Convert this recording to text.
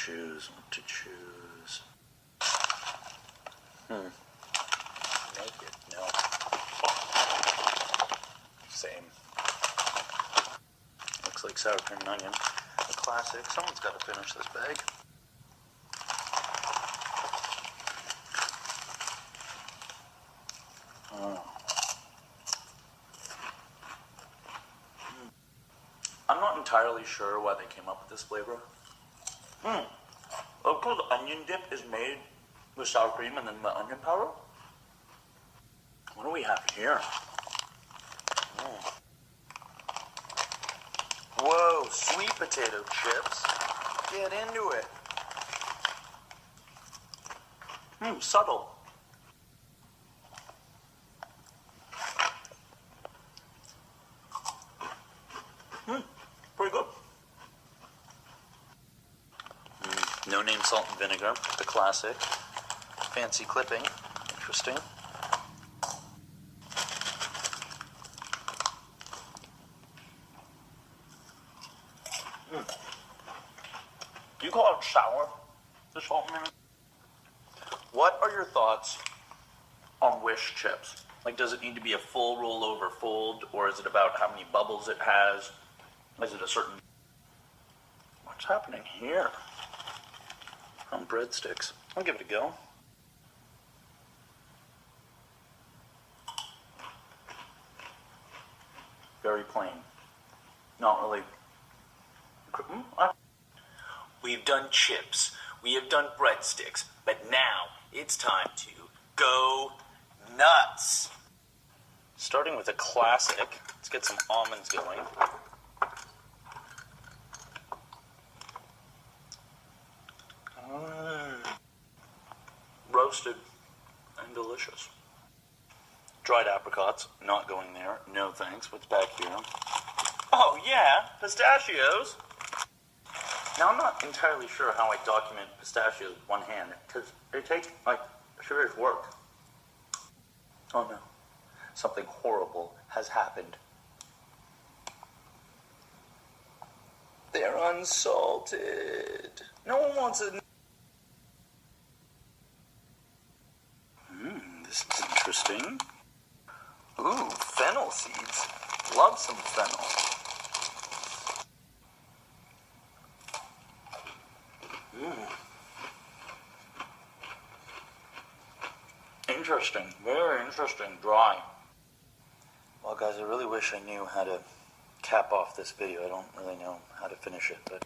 choose, what to choose. Naked, no. Same. Looks like sour cream and onion. A classic. Someone's got to finish this bag. I'm not entirely sure why they came up with this flavor. Local onion dip is made with sour cream and then the onion powder. What do we have here? Whoa, sweet potato chips. Get into it. Subtle. Pretty good. No name salt and vinegar, the classic. Fancy clipping, interesting. Do you call it sour, the salt and vinegar? What are your thoughts on Wish chips? Like, does it need to be a full rollover fold, or is it about how many bubbles it has? Is it a certain... What's happening here? On breadsticks. I'll give it a go. Very plain. Not really... We've done chips, we have done breadsticks, but now it's time to go nuts. Starting with a classic. Let's get some almonds going. Roasted and delicious. Dried apricots, not going there. No thanks. What's back here? Oh yeah, pistachios. Now I'm not entirely sure how I document pistachios with one hand, because they take like serious work. Oh no, something horrible has happened. They're unsalted. No one wants it. This is interesting. Ooh, fennel seeds. Love some fennel. Interesting. Very interesting. Dry. Well, guys, I really wish I knew how to cap off this video. I don't really know how to finish it, but...